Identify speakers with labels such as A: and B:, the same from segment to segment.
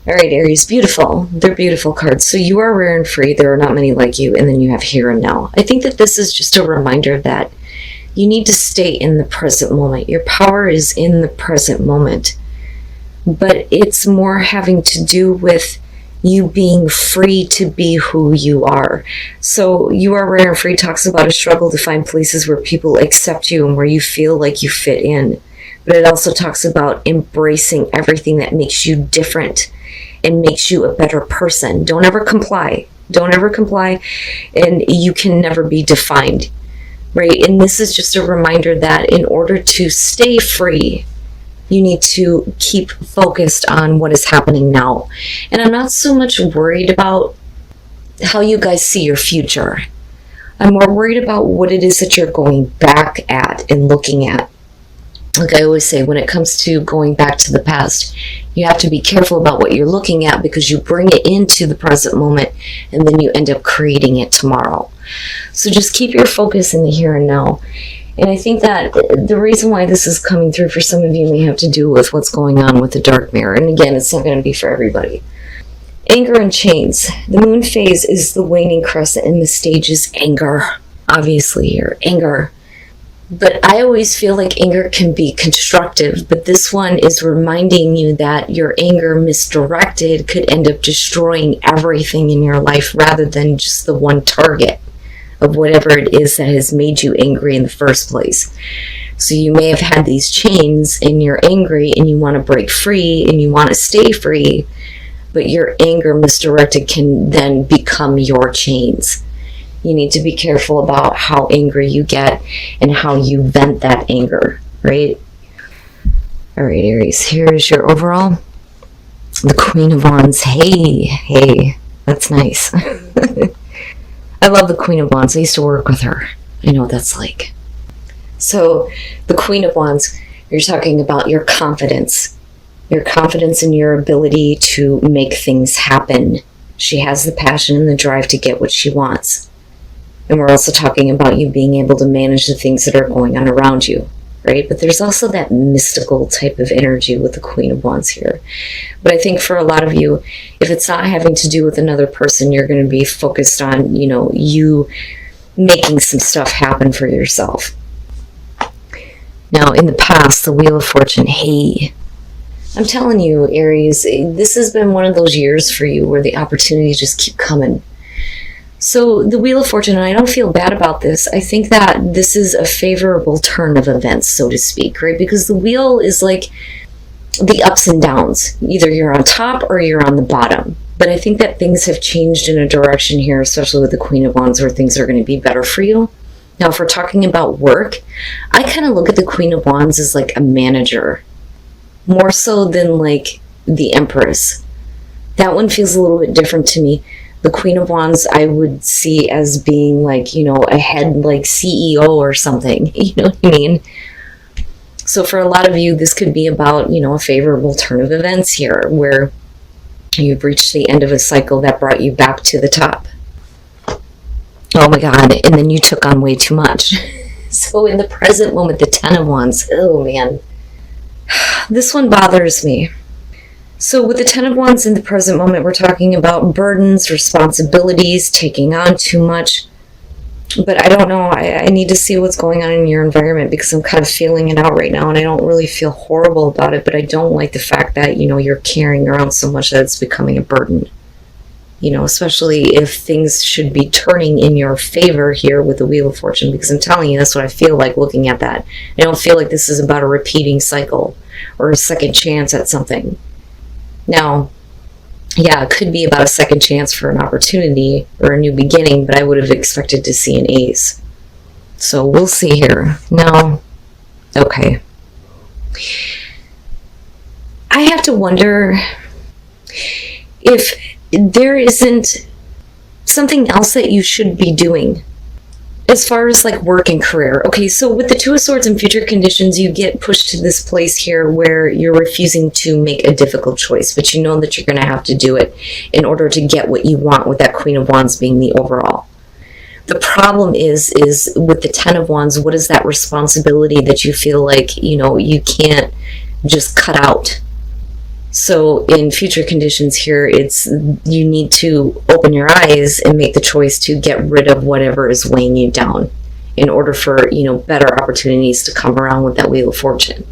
A: All right, Aries, beautiful. They're beautiful cards. So you are rare and free. There are not many like you. And then you have here and now. I think that this is just a reminder that you need to stay in the present moment. Your power is in the present moment. But it's more having to do with you being free to be who you are. So you are rare and free talks about a struggle to find places where people accept you and where you feel like you fit in. But it also talks about embracing everything that makes you different and makes you a better person. Don't ever comply. Don't ever comply, and you can never be defined, right? And this is just a reminder that in order to stay free, you need to keep focused on what is happening now. And I'm not so much worried about how you guys see your future. I'm more worried about what it is that you're going back at and looking at. Like I always say, when it comes to going back to the past, you have to be careful about what you're looking at because you bring it into the present moment and then you end up creating it tomorrow. So just keep your focus in the here and now. And I think that the reason why this is coming through for some of you may have to do with what's going on with the dark mirror. And again, it's not going to be for everybody. Anger and chains. The moon phase is the waning crescent and the stage is anger. Obviously here, anger. But I always feel like anger can be constructive, but this one is reminding you that your anger misdirected could end up destroying everything in your life rather than just the one target of whatever it is that has made you angry in the first place. So you may have had these chains and you're angry and you want to break free and you want to stay free, but your anger misdirected can then become your chains. You need to be careful about how angry you get and how you vent that anger, right? All right, Aries, here's your overall. The Queen of Wands. Hey, that's nice. I love the Queen of Wands. I used to work with her. I know what that's like. So the Queen of Wands, you're talking about your confidence in your ability to make things happen. She has the passion and the drive to get what she wants. And we're also talking about you being able to manage the things that are going on around you, right? But there's also that mystical type of energy with the Queen of Wands here. But I think for a lot of you, if it's not having to do with another person, you're going to be focused on, you making some stuff happen for yourself. Now, in the past, the Wheel of Fortune, hey, I'm telling you, Aries, this has been one of those years for you where the opportunities just keep coming. So the Wheel of Fortune, and I don't feel bad about this, I think that this is a favorable turn of events, so to speak, right? Because the wheel is like the ups and downs. Either you're on top or you're on the bottom. But I think that things have changed in a direction here, especially with the Queen of Wands, where things are going to be better for you. Now, if we're talking about work, I kind of look at the Queen of Wands as like a manager, more so than like the Empress. That one feels a little bit different to me. The Queen of Wands I would see as being like, a head like CEO or something. You know what I mean? So for a lot of you, this could be about, a favorable turn of events here where you've reached the end of a cycle that brought you back to the top. Oh my God. And then you took on way too much. So in the present moment, the Ten of Wands, oh man, this one bothers me. So with the Ten of Wands in the present moment, we're talking about burdens, responsibilities, taking on too much. But I don't know. I need to see what's going on in your environment because I'm kind of feeling it out right now and I don't really feel horrible about it, but I don't like the fact that, you're carrying around so much that it's becoming a burden. Especially if things should be turning in your favor here with the Wheel of Fortune, because I'm telling you, that's what I feel like looking at that. I don't feel like this is about a repeating cycle or a second chance at something. Now, yeah, it could be about a second chance for an opportunity or a new beginning, but I would have expected to see an ace. So we'll see here. No. Okay. I have to wonder if there isn't something else that you should be doing as far as like work and career. Okay, so with the Two of Swords and future conditions, you get pushed to this place here where you're refusing to make a difficult choice, but you know that you're going to have to do it in order to get what you want, with that Queen of Wands being the overall. The problem is with the Ten of Wands, what is that responsibility that you feel like, you can't just cut out? So in future conditions here, it's you need to open your eyes and make the choice to get rid of whatever is weighing you down in order for, better opportunities to come around with that Wheel of Fortune.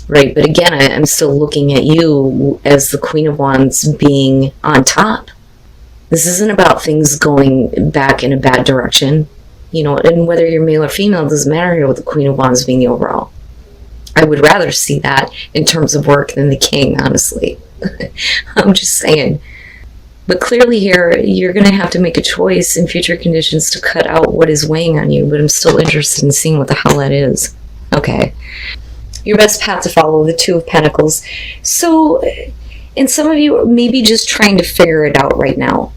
A: Right? But again, I'm still looking at you as the Queen of Wands being on top. This isn't about things going back in a bad direction. And whether you're male or female, it doesn't matter here with the Queen of Wands being the overall. I would rather see that in terms of work than the King, honestly. I'm just saying. But clearly here, you're going to have to make a choice in future conditions to cut out what is weighing on you, but I'm still interested in seeing what the hell that is. Okay. Your best path to follow, the Two of Pentacles. So, and some of you may be just trying to figure it out right now.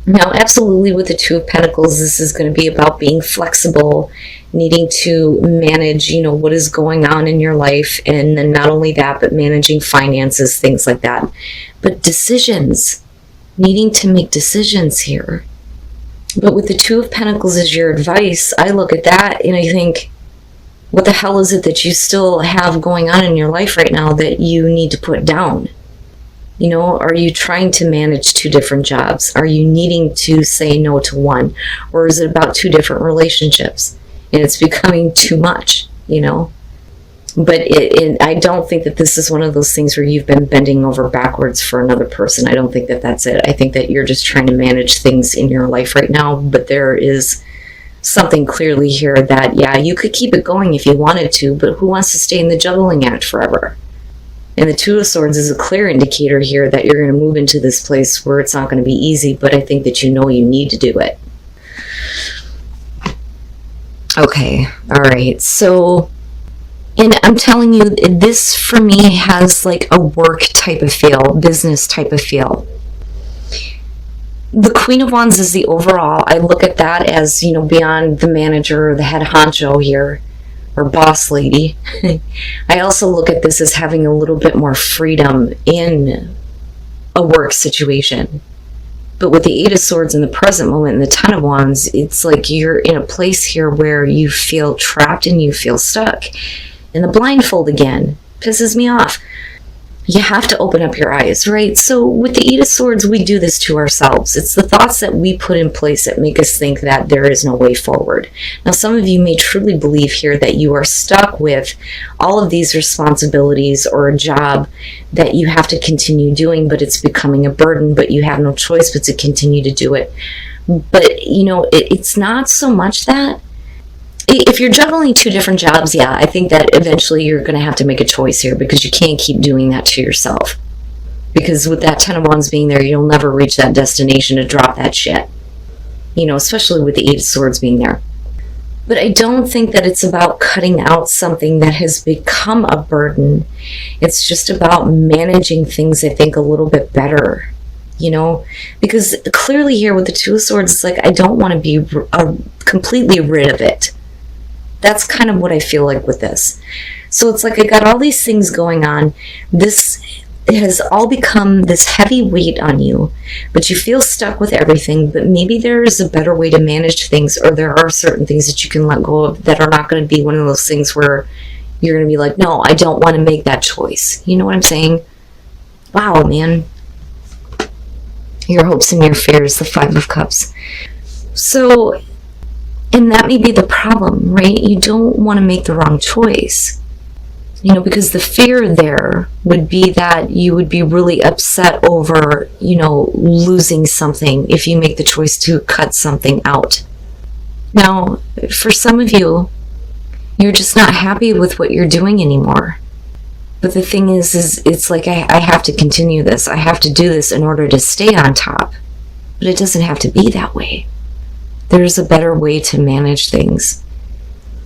A: Now, absolutely with the Two of Pentacles, this is going to be about being flexible, needing to manage, what is going on in your life. And then not only that, but managing finances, things like that. But decisions, needing to make decisions here. But with the Two of Pentacles as your advice, I look at that and I think, what the hell is it that you still have going on in your life right now that you need to put down? Are you trying to manage two different jobs? Are you needing to say no to one? Or is it about two different relationships? And it's becoming too much, But I don't think that this is one of those things where you've been bending over backwards for another person. I don't think that that's it. I think that you're just trying to manage things in your life right now. But there is something clearly here that, yeah, you could keep it going if you wanted to, but who wants to stay in the juggling act forever? And the Two of Swords is a clear indicator here that you're going to move into this place where it's not going to be easy, but I think that you need to do it. Okay, all right. So, and I'm telling you, this for me has like a work type of feel, business type of feel. The Queen of Wands is the overall. I look at that as, beyond the manager or the head honcho here, or boss lady. I also look at this as having a little bit more freedom in a work situation. But with the Eight of Swords in the present moment and the Ten of Wands, it's like you're in a place here where you feel trapped and you feel stuck. And the blindfold again pisses me off. You have to open up your eyes, right? So with the Eight of Swords, we do this to ourselves. It's the thoughts that we put in place that make us think that there is no way forward. Now, some of you may truly believe here that you are stuck with all of these responsibilities or a job that you have to continue doing, but it's becoming a burden, but you have no choice but to continue to do it. But, it's not so much that. If you're juggling two different jobs, yeah, I think that eventually you're going to have to make a choice here because you can't keep doing that to yourself. Because with that Ten of Wands being there, you'll never reach that destination to drop that shit. Especially with the Eight of Swords being there. But I don't think that it's about cutting out something that has become a burden. It's just about managing things, I think, a little bit better. Because clearly here with the Two of Swords, it's like I don't want to be completely rid of it. That's kind of what I feel like with this. So it's like I got all these things going on. This has all become this heavy weight on you, but you feel stuck with everything. But maybe there is a better way to manage things, or there are certain things that you can let go of that are not going to be one of those things where you're going to be like, no, I don't want to make that choice. You know what I'm saying? Wow, man. Your hopes and your fears, the Five of Cups. So, and that may be the problem, right? You don't want to make the wrong choice. Because the fear there would be that you would be really upset over, losing something if you make the choice to cut something out. Now, for some of you, you're just not happy with what you're doing anymore. But the thing is it's like I have to continue this. I have to do this in order to stay on top. But it doesn't have to be that way. There's a better way to manage things.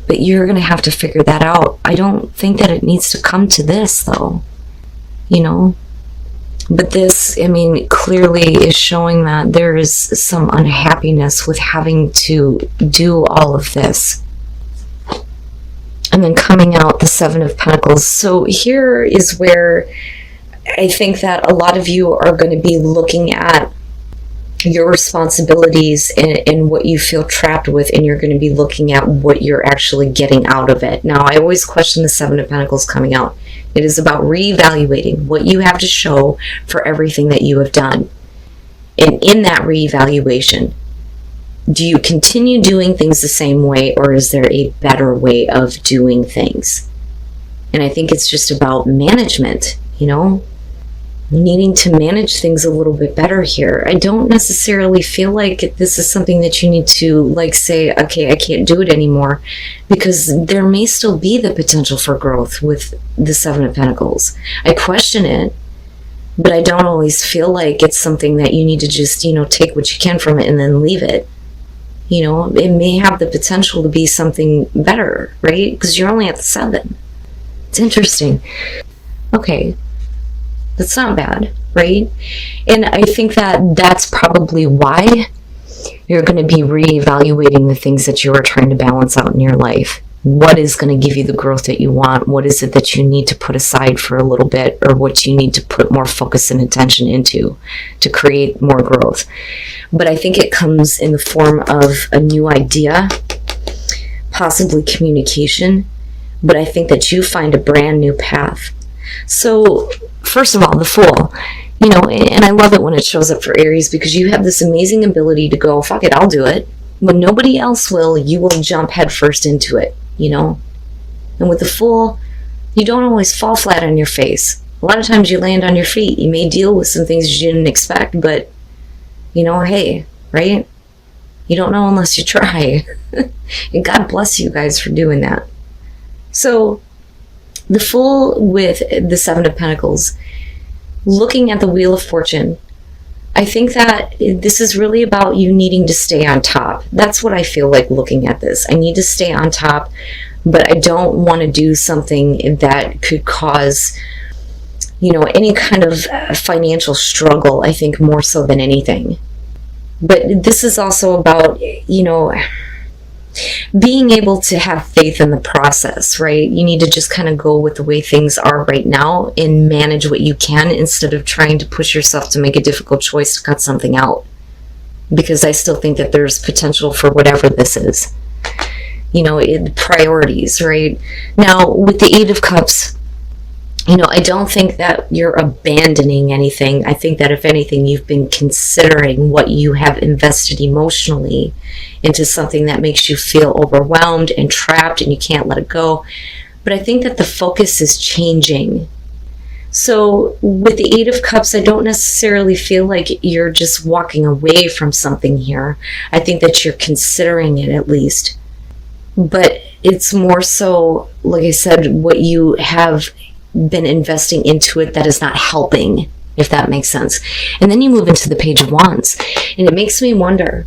A: But you're going to have to figure that out. I don't think that it needs to come to this, though. But this, clearly is showing that there is some unhappiness with having to do all of this. And then coming out the Seven of Pentacles. So here is where I think that a lot of you are going to be looking at your responsibilities and what you feel trapped with, and you're going to be looking at what you're actually getting out of it. Now, I always question the Seven of Pentacles coming out. It is about reevaluating what you have to show for everything that you have done. And in that reevaluation, do you continue doing things the same way, or is there a better way of doing things? And I think it's just about management, needing to manage things a little bit better here. I don't necessarily feel like this is something that you need to say, okay, I can't do it anymore, because there may still be the potential for growth with the Seven of Pentacles. I question it, but I don't always feel like it's something that you need to just, take what you can from it and then leave it. It may have the potential to be something better, right? Because you're only at the 7. It's interesting. Okay. That's not bad, right? And I think that that's probably why you're going to be reevaluating the things that you are trying to balance out in your life. What is going to give you the growth that you want? What is it that you need to put aside for a little bit, or what you need to put more focus and attention into to create more growth? But I think it comes in the form of a new idea, possibly communication, but I think that you find a brand new path. So, first of all, the Fool, and I love it when it shows up for Aries, because you have this amazing ability to go, fuck it, I'll do it. When nobody else will, you will jump headfirst into it, And with the Fool, you don't always fall flat on your face. A lot of times you land on your feet. You may deal with some things you didn't expect, but, hey, right? You don't know unless you try. And God bless you guys for doing that. So, the Fool with the Seven of Pentacles, looking at the Wheel of Fortune, I think that this is really about you needing to stay on top. That's what I feel like looking at this. I need to stay on top, but I don't want to do something that could cause, any kind of financial struggle, I think, more so than anything. But this is also about, being able to have faith in the process, right? You need to just kind of go with the way things are right now and manage what you can, instead of trying to push yourself to make a difficult choice to cut something out. Because I still think that there's potential for whatever this is. Priorities, right? Now, with the Eight of Cups, I don't think that you're abandoning anything. I think that if anything, you've been considering what you have invested emotionally into something that makes you feel overwhelmed and trapped and you can't let it go. But I think that the focus is changing. So with the Eight of Cups, I don't necessarily feel like you're just walking away from something here. I think that you're considering it, at least. But it's more so, like I said, what you have been investing into it that is not helping, if that makes sense. And then you move into the Page of Wands, and it makes me wonder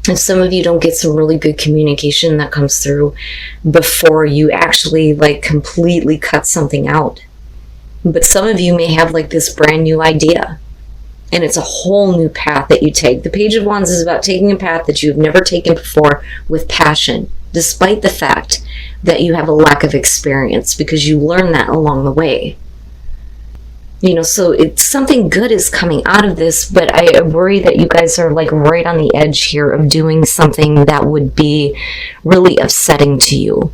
A: if some of you don't get some really good communication that comes through before you actually completely cut something out. But some of you may have this brand new idea, and it's a whole new path that you take. The Page of Wands is about taking a path that you've never taken before with passion, despite the fact that you have a lack of experience, because you learn that along the way. So it's something good is coming out of this, but I worry that you guys are right on the edge here of doing something that would be really upsetting to you.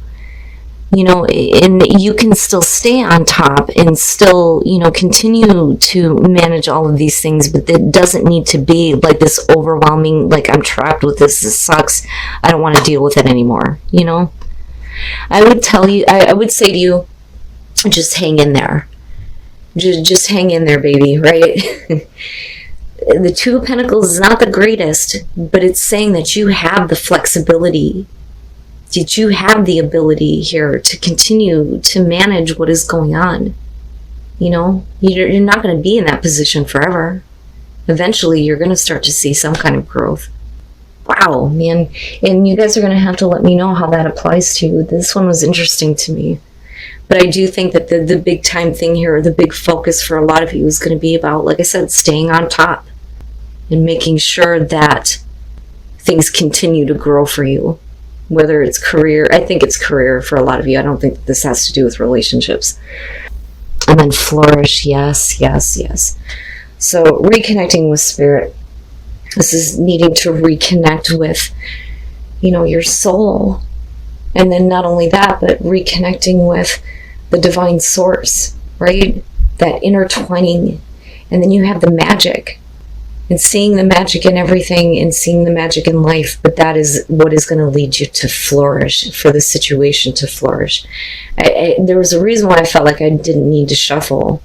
A: And you can still stay on top and still, continue to manage all of these things, but it doesn't need to be this overwhelming, I'm trapped with this sucks, I don't want to deal with it anymore, I would say to you, just hang in there. Just hang in there, baby, right? The Two of Pentacles is not the greatest, but it's saying that you have the flexibility, that you have the ability here to continue to manage what is going on. You're not going to be in that position forever. Eventually, you're going to start to see some kind of growth. Wow, man. And you guys are going to have to let me know how that applies to you. This one was interesting to me. But I do think that the big time thing here, the big focus for a lot of you is going to be about, like I said, staying on top and making sure that things continue to grow for you. Whether it's career, I think it's career for a lot of you. I don't think that this has to do with relationships. And then flourish, yes, yes, yes. So reconnecting with spirit. This is needing to reconnect with, your soul. And then not only that, but reconnecting with the divine source, right? That intertwining. And then you have the magic, and seeing the magic in everything and seeing the magic in life. But that is what is going to lead you to flourish, for the situation to flourish. There was a reason why I felt like I didn't need to shuffle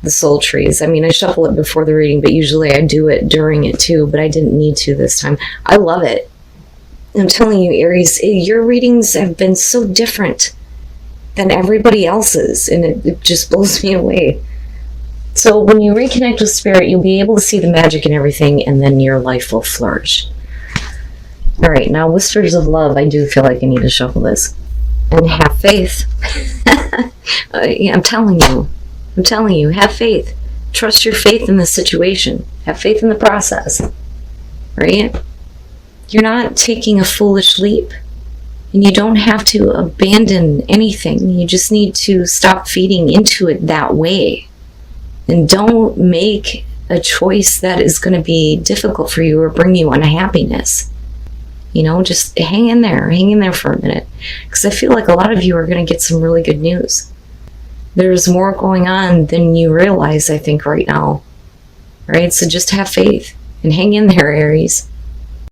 A: the soul trees. I mean, I shuffle it before the reading, but usually I do it during it too, but I didn't need to this time. I love it. I'm telling you, Aries, your readings have been so different than everybody else's, and it just blows me away. So when you reconnect with spirit, you'll be able to see the magic in everything, and then your life will flourish. All right, now Whispers of Love. I do feel like I need to shuffle this. And have faith. I'm telling you, have faith. Trust your faith in the situation. Have faith in the process. Right? You're not taking a foolish leap. And you don't have to abandon anything. You just need to stop feeding into it that way. And don't make a choice that is going to be difficult for you or bring you unhappiness. Just hang in there for a minute. Because I feel like a lot of you are going to get some really good news. There's more going on than you realize, I think, right now. Right? So just have faith and hang in there, Aries.